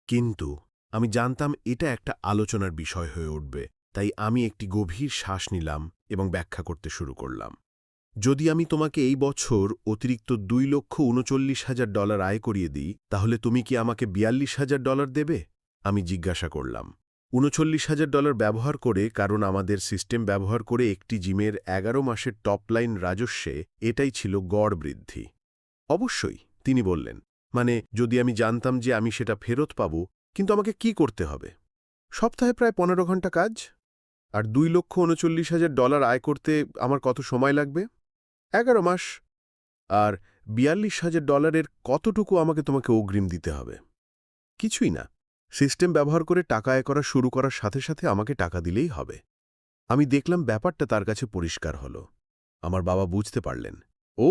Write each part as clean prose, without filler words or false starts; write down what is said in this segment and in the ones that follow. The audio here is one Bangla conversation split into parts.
কিন্তু আমি জানতাম এটা একটা আলোচনার বিষয় হয়ে উঠবে, তাই আমি একটি গভীর শ্বাস নিলাম এবং ব্যাখ্যা করতে শুরু করলাম। যদি আমি তোমাকে এই বছর অতিরিক্ত $2,39,000 আয় করিয়ে দিই, তাহলে তুমি কি আমাকে $42,000 দেবে? আমি জিজ্ঞাসা করলাম। $39,000 ব্যবহার করে, কারণ আমাদের সিস্টেম ব্যবহার করে একটি জিমের 11 মাসের টপলাইন রাজস্বে এটাই ছিল গড় বৃদ্ধি। অবশ্যই, তিনি বললেন। মানে, যদি আমি জানতাম যে আমি সেটা ফেরত পাব, কিন্তু আমাকে কি করতে হবে? সপ্তাহে প্রায় 15 ঘন্টা কাজ? আর $2,39,000 আয় করতে আমার কত সময় লাগবে? 11 মাস। আর $42,000 কতটুকু আমাকে তোমাকে অগ্রিম দিতে হবে? কিছুই না। সিস্টেম ব্যবহার করে টাকা আয় করা শুরু করার সাথে সাথে আমাকে টাকা দিলেই হবে। আমি দেখলাম ব্যাপারটা তার কাছে পরিষ্কার হল। আমার বাবা বুঝতে পারলেন। ও,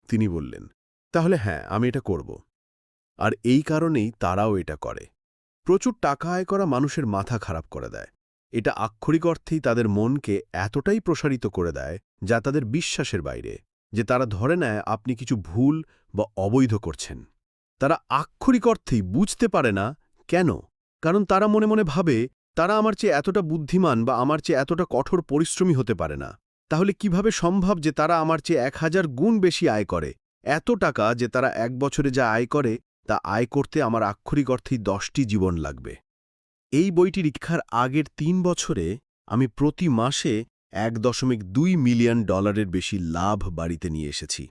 তিনি বললেন, তাহলে হ্যাঁ, আমি এটা করব। আর এই কারণেই তারাও এটা করে। প্রচুর টাকা আয় করা মানুষের মাথা খারাপ করে দেয়। এটা আক্ষরিক অর্থেই তাদের মনকে এতটাই প্রসারিত করে দেয়, যা তাদের বিশ্বাসের বাইরে, যে তারা ধরে নেয় আপনি কিছু ভুল বা অবৈধ করছেন। তারা আক্ষরিক অর্থেই বুঝতে পারে না কেন, কারণ তারা মনে মনে ভাবে তারা আমার চেয়ে এতটা বুদ্ধিমান বা আমার চেয়ে এতটা কঠোর পরিশ্রমী হতে পারে না। তাহলে কিভাবে সম্ভব যে তারা আমার চেয়ে 1000 গুণ বেশি আয় করে? এত টাকা যে তারা এক বছরে যা আয় করে, তা আয় করতে আমার আক্ষরিক অর্থেই 10টি জীবন লাগবে। এই বইটি লিখার আগের 3 বছরে আমি প্রতি মাসে $1.2 মিলিয়ন বেশি লাভ বাড়িতে নিয়ে এসেছি।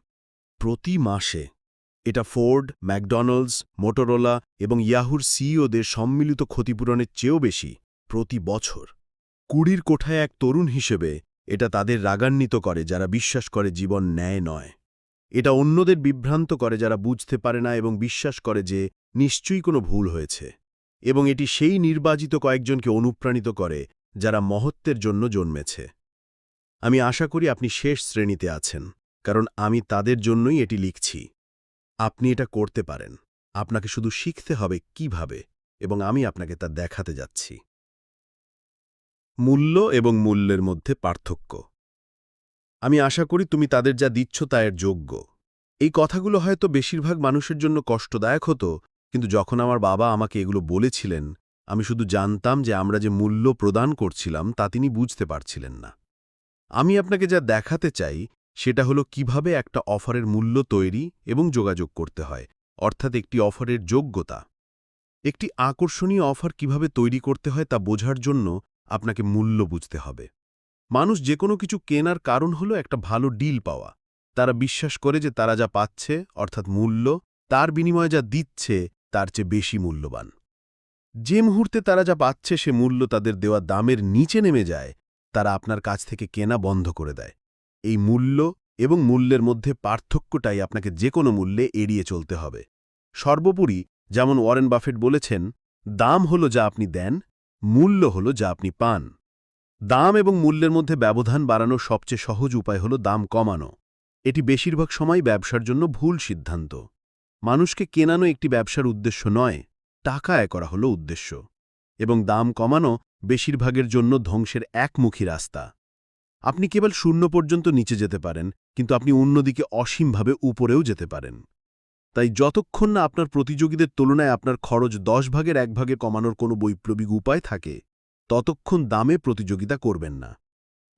প্রতি মাসে। এটা ফোর্ড, ম্যাকডোনাল্ডস, মোটোরোলা এবং ইয়াহুর সিইওদের সম্মিলিত ক্ষতিপূরণের চেয়েও বেশি প্রতি বছর। 20 কোঠায় এক তরুণ হিসেবে এটা তাদের রাগান্বিত করে যারা বিশ্বাস করে জীবন ন্যায় নয়। এটা অন্যদের বিভ্রান্ত করে যারা বুঝতে পারে না এবং বিশ্বাস করে যে নিশ্চয়ই কোনো ভুল হয়েছে। এবং এটি সেই নির্বাচিত কয়েকজনকে অনুপ্রাণিত করে যারা মহত্বের জন্য জন্মেছে। আমি আশা করি আপনি শেষ শ্রেণীতে আছেন, কারণ আমি তাদের জন্যই এটি লিখছি। আপনি এটা করতে পারেন। আপনাকে শুধু শিখতে হবে কিভাবে, এবং আমি আপনাকে তা দেখাতে যাচ্ছি। মূল্য এবং মূল্যের মধ্যে পার্থক্য। আমি আশা করি তুমি তাদের যা দিচ্ছ তা এর যোগ্য। এই কথাগুলো হয়তো বেশিরভাগ মানুষের জন্য কষ্টদায়ক হতো, কিন্তু যখন আমার বাবা আমাকে এগুলো বলেছিলেন, আমি শুধু জানতাম যে আমরা যে মূল্য প্রদান করছিলাম তা তিনি বুঝতে পারছিলেন না। আমি আপনাকে যা দেখাতে চাই সেটা হলো কিভাবে একটা অফারের মূল্য তৈরি এবং যোগাযোগ করতে হয়, অর্থাৎ একটি অফারের যোগ্যতা। একটি আকর্ষণীয় অফার কিভাবে তৈরি করতে হয় তা বোঝার জন্য আপনাকে মূল্য বুঝতে হবে। মানুষ যে কোনো কিছু কেনার কারণ হলো একটা ভালো ডিল পাওয়া। তারা বিশ্বাস করে যে তারা যা পাচ্ছে, অর্থাৎ মূল্য, তার বিনিময়ে যা দিচ্ছে তার চেয়ে বেশি মূল্যবান। যে মুহূর্তে তারা যা পাচ্ছে সে মূল্য তাদের দেওয়া দামের নিচে নেমে যায়, তারা আপনার কাছ থেকে কেনা বন্ধ করে দেয়। এই মূল্য এবং মূল্যের মধ্যে পার্থক্যটাই আপনাকে যে কোনো মূল্যে এড়িয়ে চলতে হবে। সর্বোপরি, যেমন ওয়ারেন বাফেট বলেছেন, দাম হলো যা আপনি দেন, মূল্য হলো যা আপনি পান। দাম এবং মূল্যের মধ্যে ব্যবধান বাড়ানোর সবচেয়ে সহজ উপায় হল দাম কমানো। এটি বেশিরভাগ সময় ব্যবসার জন্য ভুল সিদ্ধান্ত। মানুষকে কেনানো একটি ব্যবসার উদ্দেশ্য নয়, টাকা আয় করা হল উদ্দেশ্য। এবং দাম কমানো বেশিরভাগের জন্য ধ্বংসের একমুখী রাস্তা। আপনি কেবল 0 পর্যন্ত নিচে যেতে পারেন, কিন্তু আপনি অন্যদিকে অসীমভাবে উপরেও যেতে পারেন। তাই যতক্ষণ না আপনার প্রতিযোগীদের তুলনায় আপনার খরচ 10 ভাগের 1 ভাগে কমানোর কোনো বৈপ্লবিক উপায় থাকে, ততক্ষণ দামে প্রতিযোগিতা করবেন না।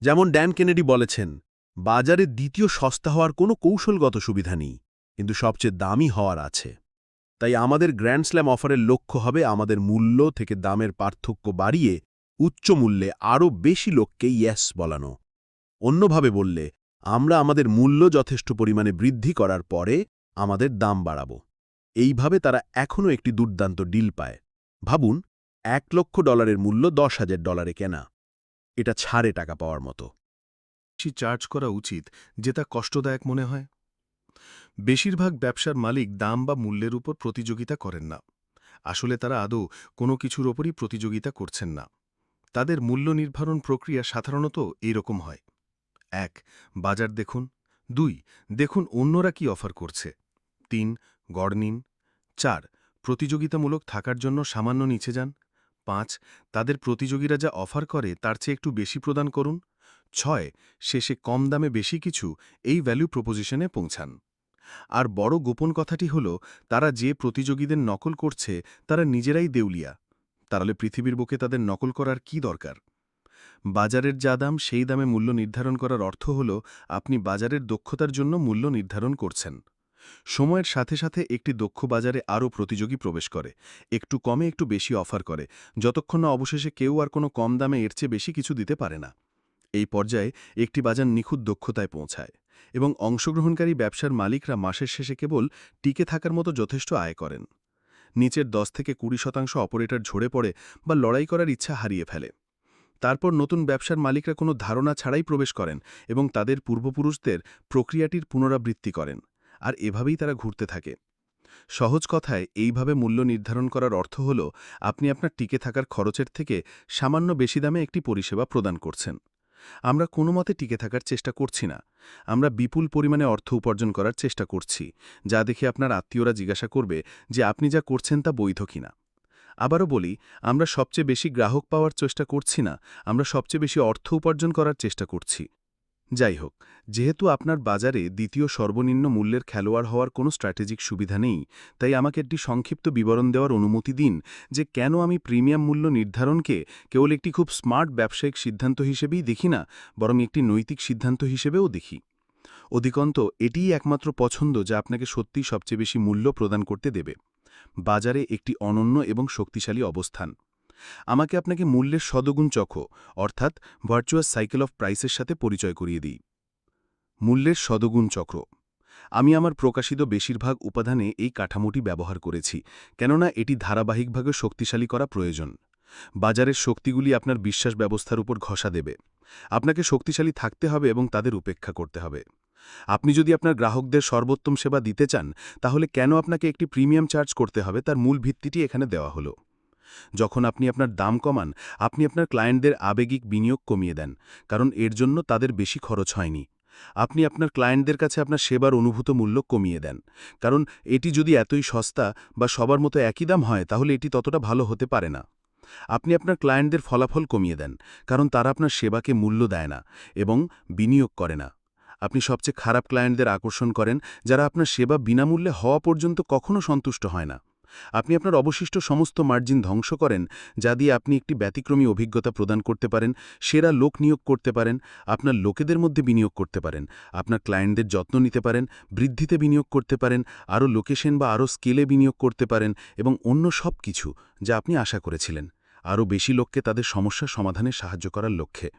যেমন ড্যান কেনেডি বলেছেন, বাজারে দ্বিতীয় সস্তা হওয়ার কোনো কৌশলগত সুবিধা নেই, কিন্তু সবচেয়ে দামি হওয়ার আছে। তাই আমাদের গ্র্যান্ড স্ল্যাম অফারের লক্ষ্য হবে আমাদের মূল্য থেকে দামের পার্থক্য বাড়িয়ে উচ্চ মূল্যে আরও বেশি লোককে ইয়েস বলানো। অন্যভাবে বললে, আমরা আমাদের মূল্য যথেষ্ট পরিমাণে বৃদ্ধি করার পরে আমাদের দাম বাড়াব। এইভাবে তারা এখনও একটি দুর্দান্ত ডিল পায়। ভাবুন, $1,00,000 মূল্য $10,000 কেনা। এটা ছাড়ে টাকা পাওয়ার মতো। বেশি চার্জ করা উচিত যে তা কষ্টদায়ক মনে হয়। বেশিরভাগ ব্যবসার মালিক দাম বা মূল্যের উপর প্রতিযোগিতা করেন না। আসলে তারা আদৌ কোনো কিছুর ওপরই প্রতিযোগিতা করছেন না। তাদের মূল্য নির্ধারণ প্রক্রিয়া সাধারণত এইরকম হয়: 1. বাজার দেখুন। 2. দেখুন অন্যরা কি অফার করছে। 3. গড় নিন। 4. প্রতিযোগিতামূলক থাকার জন্য সামান্য নিচে যান। 5. তাদের প্রতিযোগীরা যা অফার করে তার চেয়ে একটু বেশি প্রদান করুন। 6. শেষে কম দামে বেশি কিছু, এই ভ্যালু প্রপোজিশনে পৌঁছান। আর বড় গোপন কথাটি হল, তারা যে প্রতিযোগীদের নকল করছে তারা নিজেরাই দেউলিয়া। তাহলে পৃথিবীর বুকে তাদের নকল করার কি দরকার? বাজারের যা দাম সেই দামে মূল্য নির্ধারণ করার অর্থ হল আপনি বাজারের দক্ষতার জন্য মূল্য নির্ধারণ করছেন। সময়ের সাথে সাথে একটি দক্ষ বাজারে আরও প্রতিযোগী প্রবেশ করে, একটু কমে একটু বেশি অফার করে, যতক্ষণ না অবশেষে কেউ আর কোনো কম দামে এর চেয়ে বেশি কিছু দিতে পারে না। এই পর্যায়ে একটি বাজার নিখুঁত দক্ষতায় পৌঁছায় এবং অংশগ্রহণকারী ব্যবসার মালিকরা মাসের শেষে কেবল টিকে থাকার মতো যথেষ্ট আয় করেন। নিচের 10 থেকে 20% অপারেটর ঝরে পড়ে বা লড়াই করার ইচ্ছা হারিয়ে ফেলে। তারপর নতুন ব্যবসার মালিকরা কোনো ধারণা ছাড়াই প্রবেশ করেন এবং তাদের পূর্বপুরুষদের প্রক্রিয়াটির পুনরাবৃত্তি করেন, আর এভাবেই তারা ঘুরতে থাকে। সহজ কথায় এইভাবে মূল্য নির্ধারণ করার অর্থ হল আপনি আপনার টিকে থাকার খরচের থেকে সামান্য বেশি দামে একটি পরিষেবা প্রদান করছেন। আমরা কোনো মতে টিকে থাকার চেষ্টা করছি না, আমরা বিপুল পরিমাণে অর্থ উপার্জন করার চেষ্টা করছি, যা দেখে আপনার আত্মীয়রা জিজ্ঞাসা করবে যে আপনি যা করছেন তা বৈধ কিনা। আবারও বলি, আমরা সবচেয়ে বেশি গ্রাহক পাওয়ার চেষ্টা করছি না, আমরা সবচেয়ে বেশি অর্থ উপার্জন করার চেষ্টা করছি। যাই হোক, যেহেতু আপনার বাজারে দ্বিতীয় সর্বনিম্ন মূল্যের খেলোয়াড় হওয়ার কোনো স্ট্র্যাটেজিক সুবিধা নেই, তাই আমাকে একটি সংক্ষিপ্ত বিবরণ দেওয়ার অনুমতি দিন যে কেন আমি প্রিমিয়াম মূল্য নির্ধারণকে কেবল একটি খুব স্মার্ট ব্যবসায়িক সিদ্ধান্ত হিসেবেই দেখি না, বরং একটি নৈতিক সিদ্ধান্ত হিসেবেও দেখি। অধিকন্ত এটিই একমাত্র পছন্দ যা আপনাকে সত্যিই সবচেয়ে বেশি মূল্য প্রদান করতে দেবে। বাজারে একটি অনন্য এবং শক্তিশালী অবস্থান। আমাকে আপনাকে মূল্যের শতগুণ চক্র অর্থাৎ ভার্চুয়াস সাইকেল অফ প্রাইসের সাথে পরিচয় করিয়ে দিই। মূল্যের শতগুণ চক্র। আমি আমার প্রকাশিত বেশিরভাগ উপাদানে এই কাঠামোটি ব্যবহার করেছি, কেননা এটি ধারাবাহিকভাবে শক্তিশালী করা প্রয়োজন। বাজারের শক্তিগুলি আপনার বিশ্বাস ব্যবস্থার উপর ঘষা দেবে। আপনাকে শক্তিশালী থাকতে হবে এবং তাদের উপেক্ষা করতে হবে। আপনি যদি আপনার গ্রাহকদের সর্বোত্তম সেবা দিতে চান, তাহলে কেন আপনাকে একটি প্রিমিয়াম চার্জ করতে হবে তার মূল ভিত্তিটি এখানে দেওয়া হলো। যখন আপনি আপনার দাম কমান, আপনি আপনার ক্লায়েন্টদের আবেগিক বিনিয়োগ কমিয়ে দেন, কারণ এর জন্য তাদের বেশি খরচ হয়নি। আপনি আপনার ক্লায়েন্টদের কাছে আপনার সেবার অনুভূত মূল্য কমিয়ে দেন, কারণ এটি যদি এতই সস্তা বা সবার মতো একই দাম হয় তাহলে এটি ততটা ভালো হতে পারে না। আপনি আপনার ক্লায়েন্টদের ফলাফল কমিয়ে দেন, কারণ তারা আপনার সেবাকে মূল্য দেয় না এবং বিনিয়োগ করে না। আপনি সবচেয়ে খারাপ ক্লায়েন্টদের আকর্ষণ করেন, যারা আপনার সেবা বিনামূল্যে হওয়া পর্যন্ত কখনো সন্তুষ্ট হয় না। আপনি আপনার অবশিষ্ট সমস্ত মার্জিন ধ্বংস করেন, যা দিয়ে আপনি একটি ব্যতিক্রমী অভিজ্ঞতা প্রদান করতে পারেন, সেরা লোক নিয়োগ করতে পারেন, আপনার লোকেদের মধ্যে বিনিয়োগ করতে পারেন, আপনার ক্লায়েন্টদের যত্ন নিতে পারেন, বৃদ্ধিতে বিনিয়োগ করতে পারেন, আরও লোকেশন বা আরও স্কেলে বিনিয়োগ করতে পারেন এবং অন্য সব কিছু যা আপনি আশা করেছিলেন, আরও বেশি লোককে তাদের সমস্যা সমাধানে সাহায্য করার লক্ষ্যে।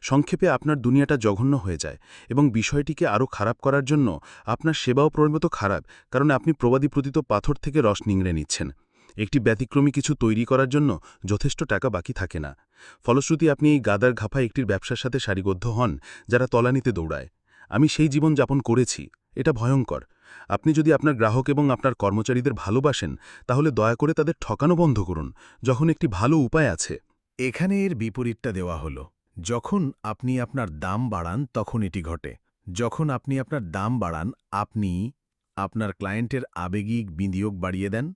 সংক্ষেপে আপনার দুনিয়াটা জঘন্য হয়ে যায় এবং বিষয়টিকে আরও খারাপ করার জন্য আপনার সেবাও পরিণত খারাপ, কারণ আপনি প্রবাদী প্রতীত পাথর থেকে রস নিংড়ে নিচ্ছেন। একটি ব্যতিক্রমী কিছু তৈরি করার জন্য যথেষ্ট টাকা বাকি থাকে না। ফলশ্রুতি আপনি এই গাদার ঘাফা একটির ব্যবসার সাথে সারিবদ্ধ হন, যারা তলানিতে দৌড়ায়। আমি সেই জীবন যাপন করেছি, এটা ভয়ঙ্কর। আপনি যদি আপনার গ্রাহক এবং আপনার কর্মচারীদের ভালোবাসেন, তাহলে দয়া করে তাদের ঠকানো বন্ধ করুন, যখন একটি ভালো উপায় আছে। এখানে এর বিপরীতটা দেওয়া হলো। যখন আপনি আপনার দাম বাড়ান তখন এটি ঘটে। যখন আপনি আপনার দাম বাড়ান, আপনি আপনার ক্লায়েন্টের আবেগিক বিনিয়োগ বাড়িয়ে দেন,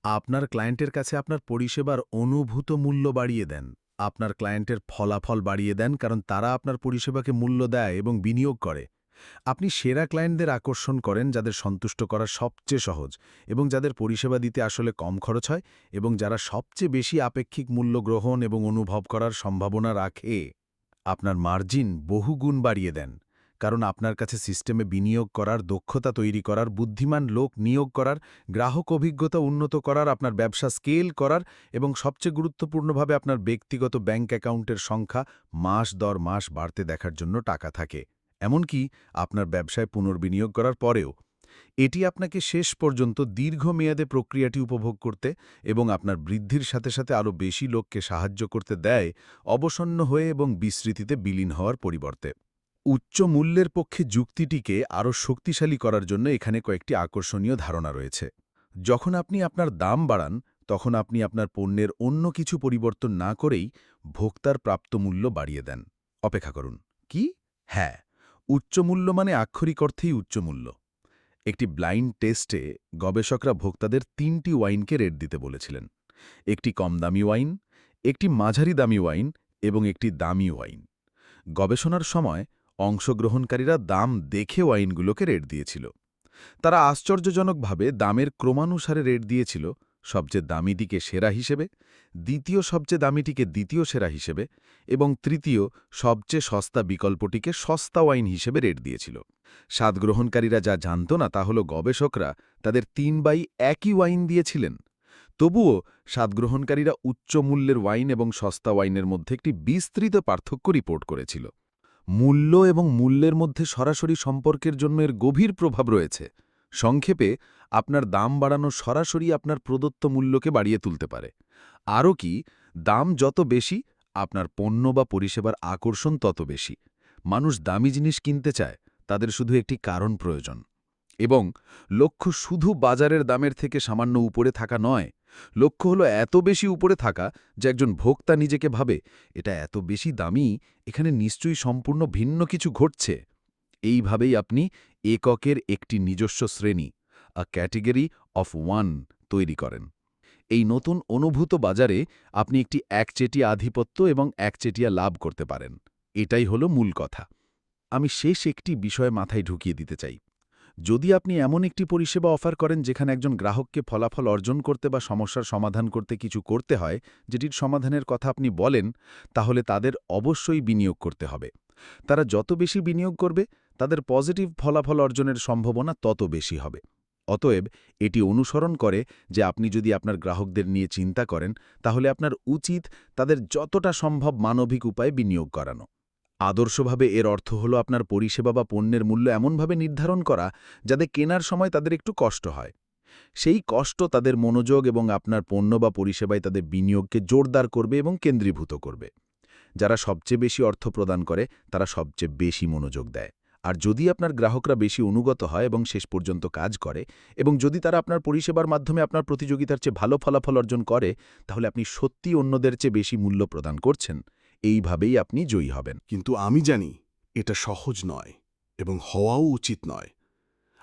আপনার ক্লায়েন্টের কাছে আপনার পরিষেবার অনুভূত মূল্য বাড়িয়ে দেন, আপনার ক্লায়েন্টের ফলাফল বাড়িয়ে দেন, কারণ তারা আপনার পরিষেবাকে মূল্য দেয় এবং বিনিয়োগ করে। আপনি সেরা ক্লায়েন্টদের আকর্ষণ করেন, যাদের সন্তুষ্ট করা সবচেয়ে সহজ এবং যাদের পরিষেবা দিতে আসলে কম খরচ হয় এবং যারা সবচেয়ে বেশি আপেক্ষিক মূল্য গ্রহণ এবং অনুভব করার সম্ভাবনা রাখে। আপনার মার্জিন বহুগুণ বাড়িয়ে দেন, কারণ আপনার কাছে সিস্টেমে বিনিয়োগ করার, দক্ষতা তৈরি করার, বুদ্ধিমান লোক নিয়োগ করার, গ্রাহক অভিজ্ঞতা উন্নত করার, আপনার ব্যবসা স্কেল করার এবং সবচেয়ে গুরুত্বপূর্ণভাবে আপনার ব্যক্তিগত ব্যাংক অ্যাকাউন্টের সংখ্যা মাস দর মাস বাড়তে দেখার জন্য টাকা থাকে। এমনকি আপনার ব্যবসায় পুনর্বিনিয়োগ করার পরেও এটি আপনাকে শেষ পর্যন্ত দীর্ঘমেয়াদে প্রক্রিয়াটি উপভোগ করতে এবং আপনার বৃদ্ধির সাথে সাথে আরও বেশি লোককে সাহায্য করতে দেয়, অবসন্ন হয়ে এবং বিস্মৃতিতে বিলীন হওয়ার পরিবর্তে। উচ্চ মূল্যের পক্ষে যুক্তিটিকে আরও শক্তিশালী করার জন্য এখানে কয়েকটি আকর্ষণীয় ধারণা রয়েছে। যখন আপনি আপনার দাম বাড়ান, তখন আপনি আপনার পণ্যের অন্য কিছু পরিবর্তন না করেই ভোক্তার প্রাপ্ত মূল্য বাড়িয়ে দেন। অপেক্ষা করুন, কি? হ্যাঁ, উচ্চমূল্য মানে আক্ষরিক অর্থেই উচ্চমূল্য। একটি ব্লাইন্ড টেস্টে গবেষকরা ভোক্তাদের ৩টি ওয়াইনকে রেট দিতে বলেছিলেন। একটি কম দামি ওয়াইন, একটি মাঝারি দামি ওয়াইন এবং একটি দামি ওয়াইন। গবেষণার সময় অংশগ্রহণকারীরা দাম দেখে ওয়াইনগুলোকে রেট দিয়েছিল। তারা আশ্চর্যজনকভাবে দামের ক্রমানুসারে রেট দিয়েছিল, সবচেয়ে দামিটিকে সেরা হিসেবে, দ্বিতীয় সবচেয়ে দামিটিকে দ্বিতীয় সেরা হিসেবে এবং তৃতীয় সবচেয়ে সস্তা বিকল্পটিকে সস্তা ওয়াইন হিসেবে রেট দিয়েছিল। স্বাদ গ্রহণকারীরা যা জানত না তা হল গবেষকরা তাদের 3 বাই একই ওয়াইন দিয়েছিলেন। তবুও স্বাদ গ্রহণকারীরা উচ্চ মূল্যের ওয়াইন এবং সস্তা ওয়াইনের মধ্যে একটি বিস্তৃত পার্থক্য রিপোর্ট করেছিল। মূল্য এবং মূল্যের মধ্যে সরাসরি সম্পর্কের জন্য এর গভীর প্রভাব রয়েছে। সংক্ষেপে, আপনার দাম বাড়ানো সরাসরি আপনার প্রদত্ত মূল্যকে বাড়িয়ে তুলতে পারে। আরও কি, দাম যত বেশি, আপনার পণ্য বা পরিষেবার আকর্ষণ তত বেশি। মানুষ দামি জিনিস কিনতে চায়, তাদের শুধু একটি কারণ প্রয়োজন। এবং লক্ষ্য শুধু বাজারের দামের থেকে সামান্য উপরে থাকা নয়, লক্ষ্য হলো এত বেশি উপরে থাকা যে একজন ভোক্তা নিজেকে ভাবে, এটা এত বেশি দামি, এখানে নিশ্চয়ই সম্পূর্ণ ভিন্ন কিছু ঘটছে। এইভাবেই আপনি এককের একটি নিজস্ব শ্রেণী, আ ক্যাটেগরি অফ ওয়ান, তৈরি করেন। এই নতুন অনুভূত বাজারে আপনি একটি একচেটিয়া আধিপত্য এবং একচেটিয়া লাভ করতে পারেন। এটাই হলো মূল কথা। আমি শেষ একটি বিষয় মাথায় ঢুকিয়ে দিতে চাই। যদি আপনি এমন একটি পরিষেবা অফার করেন যেখানে একজন গ্রাহককে ফলাফল অর্জন করতে বা সমস্যার সমাধান করতে কিছু করতে হয়, যেটির সমাধানের কথা আপনি বলেন, তাহলে তাদের অবশ্যই বিনিয়োগ করতে হবে। তারা যত বেশি বিনিয়োগ করবে, তাদের পজিটিভ ফলাফল অর্জনের সম্ভাবনা তত বেশি হবে। অতএব এটি অনুসরণ করে যে আপনি যদি আপনার গ্রাহকদের নিয়ে চিন্তা করেন, তাহলে আপনার উচিত তাদের যতটা সম্ভব মানবিক উপায়ে বিনিয়োগ করানো। আদর্শভাবে এর অর্থ হল আপনার পরিষেবা বা পণ্যের মূল্য এমনভাবে নির্ধারণ করা যাতে কেনার সময় তাদের একটু কষ্ট হয়। সেই কষ্ট তাদের মনোযোগ এবং আপনার পণ্য বা পরিষেবায় তাদের বিনিয়োগকে জোরদার করবে এবং কেন্দ্রীভূত করবে। যারা সবচেয়ে বেশি অর্থ প্রদান করে তারা সবচেয়ে বেশি মনোযোগ দেয়। আর যদি আপনার গ্রাহকরা বেশি অনুগত হয় এবং শেষ পর্যন্ত কাজ করে, এবং যদি তারা আপনার পরিষেবার মাধ্যমে আপনার প্রতিযোগিতার চেয়ে ভালো ফলাফল অর্জন করে, তাহলে আপনি সত্যি অন্যদের চেয়ে বেশি মূল্য প্রদান করছেন। এইভাবেই আপনি জয়ী হবেন। কিন্তু আমি জানি এটা সহজ নয় এবং হওয়াও উচিত নয়।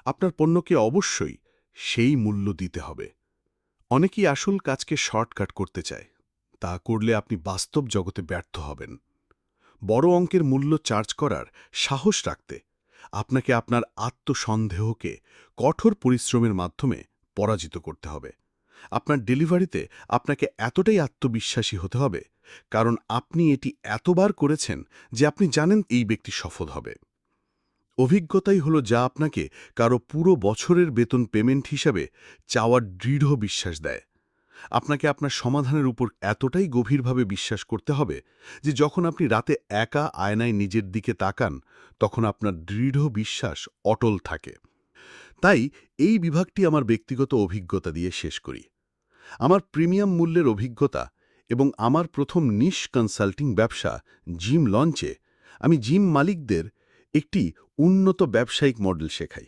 আপনার পণ্যকে অবশ্যই সেই মূল্য দিতে হবে। অনেকেই আসল কাজকে শর্টকাট করতে চায়। তা করলে আপনি বাস্তব জগতে ব্যর্থ হবেন। বড় অঙ্কের মূল্য চার্জ করার সাহস রাখতে আপনাকে আপনার আত্মসন্দেহকে কঠোর পরিশ্রমের মাধ্যমে পরাজিত করতে হবে। আপনার ডেলিভারিতে আপনাকে এতটাই আত্মবিশ্বাসী হতে হবে, কারণ আপনি এটি এতবার করেছেন যে আপনি জানেন এই ব্যক্তি সফল হবে। অভিজ্ঞতাই হলো যা আপনাকে কারো পুরো বছরের বেতন পেমেন্ট হিসাবে চাওয়ার দৃঢ় বিশ্বাস দেয়। আপনাকে আপনার সমাধানের উপর এতটাই গভীরভাবে বিশ্বাস করতে হবে যে যখন আপনি রাতে একা আয়নায় নিজের দিকে তাকান, তখন আপনার দৃঢ় বিশ্বাস অটল থাকে। তাই এই বিভাগটি আমার ব্যক্তিগত অভিজ্ঞতা দিয়ে শেষ করি। আমার প্রিমিয়াম মূল্যের অভিজ্ঞতা এবং আমার প্রথম নিশ কনসাল্টিং ব্যবসা জিম লঞ্চে আমি জিম মালিকদের একটি উন্নত ব্যবসায়িক মডেল শেখাই।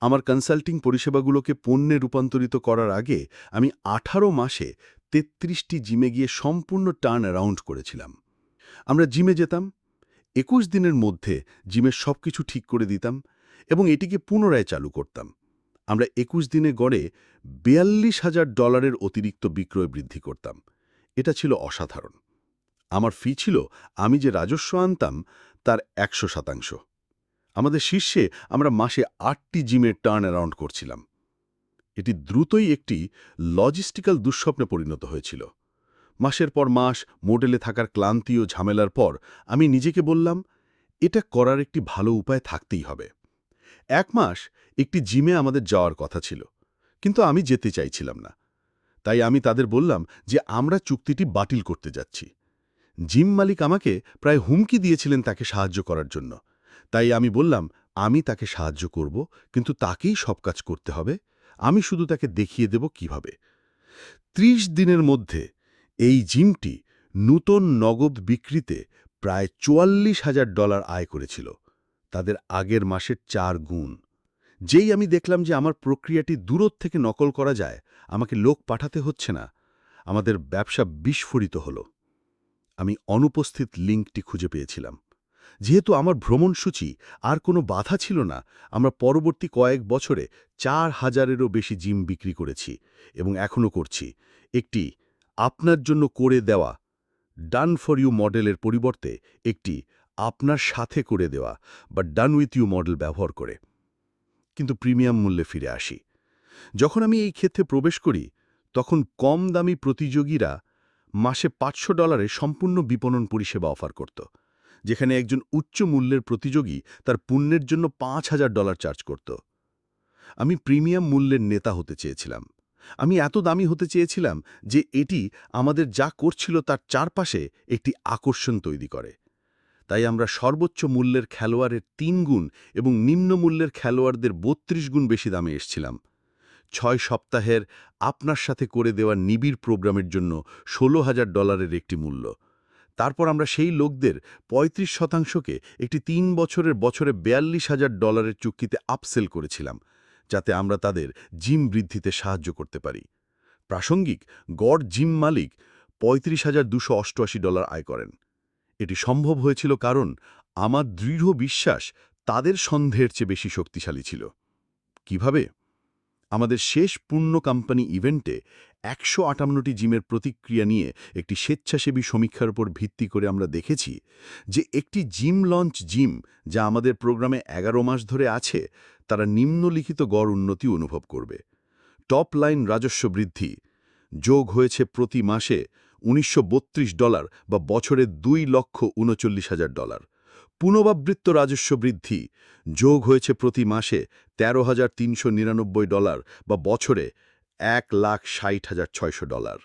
আমার কনসাল্টিং পরিষেবাগুলোকে পণ্যে রূপান্তরিত করার আগে আমি 18 মাসে 33টি জিমে গিয়ে সম্পূর্ণ টার্ন অ্যারাউন্ড করেছিলাম। আমরা জিমে যেতাম, 21 দিনের মধ্যে জিমের সবকিছু ঠিক করে দিতাম এবং এটিকে পুনরায় চালু করতাম। আমরা 21 দিনে গড়ে $42,000 অতিরিক্ত বিক্রয় বৃদ্ধি করতাম। এটা ছিল অসাধারণ। আমার ফি ছিল আমি যে রাজস্ব আনতাম তার 100%। আমাদের শীর্ষে আমরা মাসে 8টি জিমের টার্ন অ্যারাউন্ড করছিলাম। এটি দ্রুতই একটি লজিস্টিক্যাল দুঃস্বপ্নে পরিণত হয়েছিল। মাসের পর মাস মোটেলে থাকার ক্লান্তি ও ঝামেলার পর আমি নিজেকে বললাম, এটা করার একটি ভালো উপায় থাকতেই হবে। 1 মাস একটি জিমে আমাদের যাওয়ার কথা ছিল, কিন্তু আমি যেতে চাইছিলাম না। তাই আমি তাদের বললাম যে আমরা চুক্তিটি বাতিল করতে যাচ্ছি। জিম মালিক আমাকে প্রায় হুমকি দিয়েছিলেন তাকে সাহায্য করার জন্য। তাই আমি বললাম, আমি তাকে সাহায্য করব, কিন্তু তাকেই সব কাজ করতে হবে। আমি শুধু তাকে দেখিয়ে দেব কিভাবে। 30 দিনের মধ্যে এই জিমটি নূতন নগদ বিক্রিতে প্রায় $44,000 আয় করেছিল, তাদের আগের মাসের 4 গুণ। যেই আমি দেখলাম যে আমার প্রক্রিয়াটি দূরত থেকে নকল করা যায়, আমাকে লোক পাঠাতে হচ্ছে না, আমাদের ব্যবসা বিস্ফোরিত হল। আমি অনুপস্থিত লিঙ্কটি খুঁজে পেয়েছিলাম। যেহেতু আমার ভ্রমণসূচি আর কোনো বাধা ছিল না, আমরা পরবর্তী কয়েক বছরে 4,000-এরও বেশি জিম বিক্রি করেছি এবং এখনও করছি। একটি আপনার জন্য করে দেওয়া ডান ফর ইউ মডেলের পরিবর্তে একটি আপনার সাথে করে দেওয়া বা ডান উইথ ইউ মডেল ব্যবহার করে। কিন্তু প্রিমিয়াম মূল্যে ফিরে আসি। যখন আমি এই ক্ষেত্রে প্রবেশ করি তখন কম দামি প্রতিযোগীরা মাসে $500 সম্পূর্ণ বিপণন পরিষেবা অফার করত, যেখানে একজন উচ্চ মূল্যের প্রতিযোগী তার পণ্যের জন্য $5000 চার্জ করত। আমি প্রিমিয়াম মূল্যের নেতা হতে চেয়েছিলাম। আমি এত দামি হতে চেয়েছিলাম যে এটি আমাদের যা করছিল তার চারপাশে একটি আকর্ষণ তৈরি করে। তাই আমরা সর্বোচ্চ মূল্যের খেলোয়াড়ের 3 গুণ এবং নিম্ন মূল্যের খেলোয়াড়দের 32 গুণ বেশি দামে এসেছিলাম। 6 সপ্তাহের আপনার সাথে করে দেওয়া নিবিড় প্রোগ্রামের জন্য $16000 একটি মূল্য। তারপর আমরা সেই লোকদের 35%কে একটি 3 বছরের বছরে $42000 চুক্তিতে আপসেল করেছিলাম, যাতে আমরা তাদের জিম বৃদ্ধিতে সাহায্য করতে পারি। প্রাসঙ্গিক গড় জিম মালিক $35,288 আয় করেন। এটি সম্ভব হয়েছিল কারণ আমার দৃঢ় বিশ্বাস তাদের সন্দেহের চেয়ে বেশি শক্তিশালী ছিল। কিভাবে? আমাদের শেষ পূর্ণ কোম্পানি ইভেন্টে 158টি জিমের প্রতিক্রিয়া নিয়ে একটি স্বেচ্ছাসেবী সমীক্ষার উপর ভিত্তি করে আমরা দেখেছি যে একটি জিম লঞ্চ জিম যা আমাদের প্রোগ্রামে 11 মাস ধরে আছে, তারা নিম্নলিখিত গড় উন্নতি অনুভব করবে। টপ লাইন রাজস্ব বৃদ্ধি যোগ হয়েছে প্রতি মাসে $1932 বা বছরে $2,39,000। পুনরাবৃত্ত রাজস্ব বৃদ্ধি যোগ হয়েছে প্রতি মাসে $13,399 বা বছরে $1,60,600।